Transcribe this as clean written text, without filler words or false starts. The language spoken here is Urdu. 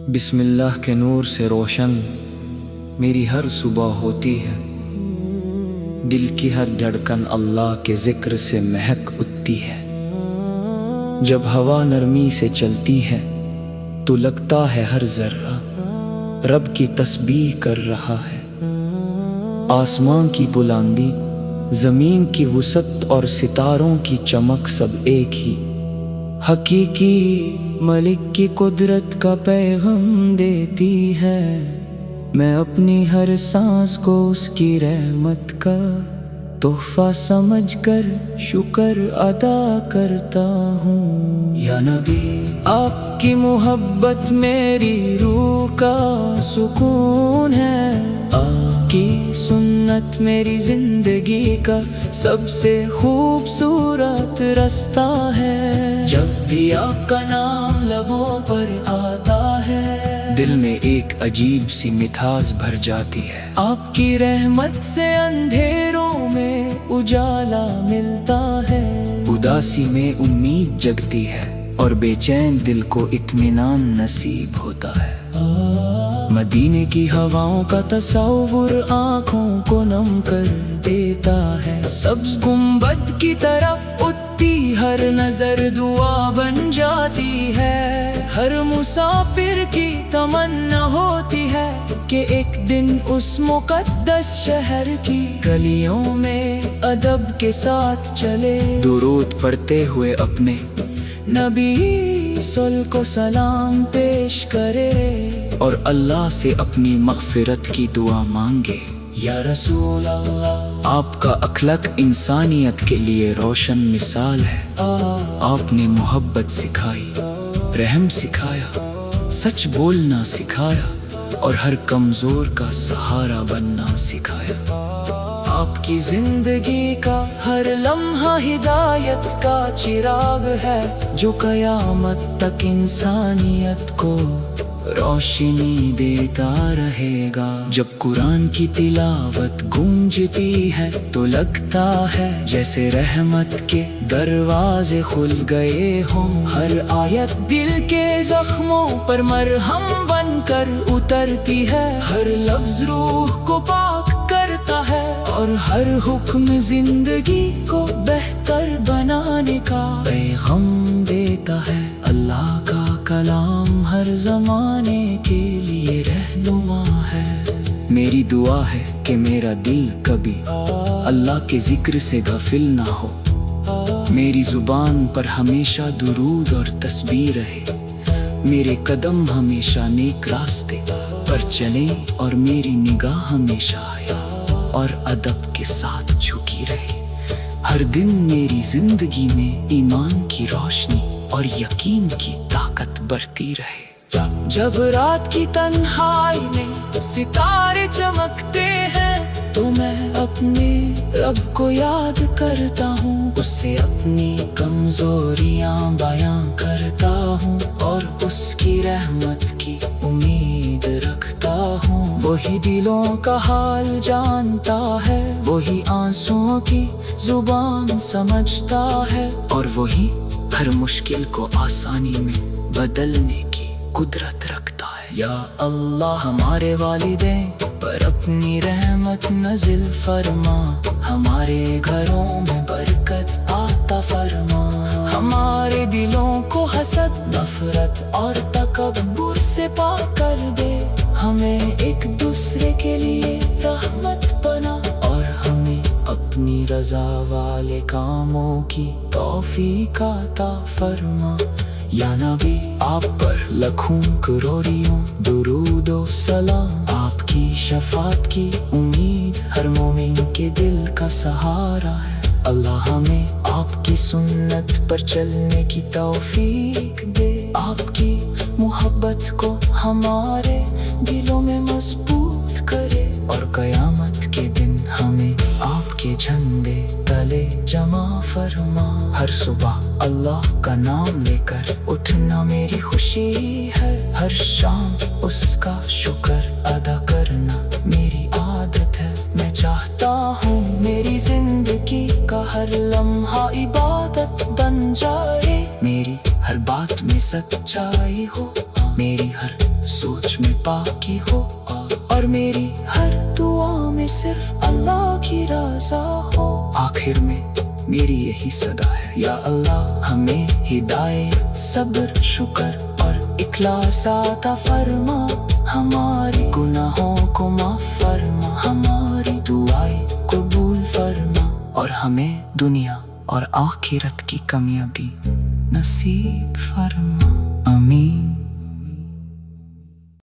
بسم اللہ کے نور سے روشن میری ہر صبح ہوتی ہے، دل کی ہر دھڑکن اللہ کے ذکر سے مہک اٹھتی ہے۔ جب ہوا نرمی سے چلتی ہے تو لگتا ہے ہر ذرہ رب کی تسبیح کر رہا ہے۔ آسمان کی بلندی، زمین کی وسعت اور ستاروں کی چمک سب ایک ہی حقیقی ملک کی قدرت کا پیغام دیتی ہے۔ میں اپنی ہر سانس کو اس کی رحمت کا تحفہ سمجھ کر شکر ادا کرتا ہوں۔ یا نبی، آپ کی محبت میری روح کا سکون ہے، آپ کی سنت میری زندگی کا سب سے خوبصورت رستہ ہے۔ جب بھی آپ کا نام لبوں پر آتا ہے، دل میں ایک عجیب سی مٹھاس بھر جاتی ہے۔ آپ کی رحمت سے اندھیروں میں اجالا ملتا ہے، اداسی میں امید جگتی ہے اور بے چین دل کو اطمینان نصیب ہوتا ہے۔ مدینے کی ہواؤں کا تصور آنکھوں کو نم کر دیتا ہے، سبز گنبد کی طرف اٹھتی ہر نظر دعا بن جاتی ہے۔ ہر مسافر کی تمنا ہوتی ہے کہ ایک دن اس مقدس شہر کی گلیوں میں ادب کے ساتھ چلے، درود پڑھتے ہوئے اپنے نبی صلی کو سلام پیش کرے اور اللہ سے اپنی مغفرت کی دعا مانگے۔ یا رسول اللہ، آپ کا اخلاق انسانیت کے لیے روشن مثال ہے۔ آپ نے محبت سکھائی، رحم سکھایا، سچ بولنا سکھایا اور ہر کمزور کا سہارا بننا سکھایا۔ آپ کی زندگی کا ہر لمحہ ہدایت کا چراغ ہے، جو قیامت تک انسانیت کو روشنی دیتا رہے گا۔ جب قرآن کی تلاوت گونجتی ہے تو لگتا ہے جیسے رحمت کے دروازے کھل گئے ہوں۔ ہر آیت دل کے زخموں پر مرہم بن کر اترتی ہے، ہر لفظ روح کو پاک کرتا ہے اور ہر حکم زندگی کو بہتر بنانے کا پیغام دیتا ہے۔ اللہ کا کلام ہر زمانے کے لیے رہنما ہے۔ میری دعا ہے کہ میرا دل کبھی اللہ کے ذکر سے غافل نہ ہو، میری زبان پر ہمیشہ درود اور تسبیح رہے، میرے قدم ہمیشہ نیک راستے پر چلیں اور میری نگاہ ہمیشہ حیا اور ادب کے ساتھ جھکی رہے۔ ہر دن میری زندگی میں ایمان کی روشنی اور یقین کی طاقت بڑھتی رہے۔ جب رات کی تنہائی میں ستارے چمکتے ہیں تو میں اپنے رب کو یاد کرتا ہوں، اس سے اپنی کمزوریاں بیاں کرتا ہوں اور اس کی رحمت کی امید رکھتا ہوں۔ وہی دلوں کا حال جانتا ہے، وہی آنسوؤں کی زبان سمجھتا ہے اور وہی ہر مشکل کو آسانی میں بدلنے کی قدرت رکھتا ہے۔ یا اللہ، ہمارے والدین پر اپنی رحمت نازل فرما، ہمارے گھروں میں برکت عطا فرما، ہمارے دلوں کو حسد، نفرت اور تکبر سے پاک کر دے، ہمیں ایک دوسرے کے لیے رحمت بنا اور ہمیں اپنی رضا والے کاموں کی توفیق عطا فرما۔ یا نبی، آپ پر لاکھوں کروڑیوں درود و سلام، آپ کی شفاعت کی امید ہر مومن کے دل کا سہارا ہے۔ اللہ ہمیں آپ کی سنت پر چلنے کی توفیق دے، آپ کی محبت کو ہمارے دلوں میں مضبوط کرے اور قیامت کے دن ہمیں آپ کے جھنڈے تلے جمع فرما۔ ہر صبح اللہ کا نام لے کر اٹھنا میری خوشی ہے، ہر شام اس کا شکر ادا کرنا میری عادت ہے۔ میں چاہتا ہوں میری زندگی کا ہر لمحہ عبادت بن جائے، میری ہر بات میں سچائی ہو، میری ہر سوچ میں پاکی ہو، اور میری ہر دعا میں صرف اللہ کی رضا ہو۔ آخر میں میری یہی صدا ہے، یا اللہ ہمیں ہدایت، صبر، شکر اور اخلاص عطا فرما، ہماری گناہوں کو معاف فرما، ہماری دعائیں قبول فرما، اور ہمیں دنیا اور آخرت کی کامیابی نصیب فرما، آمین۔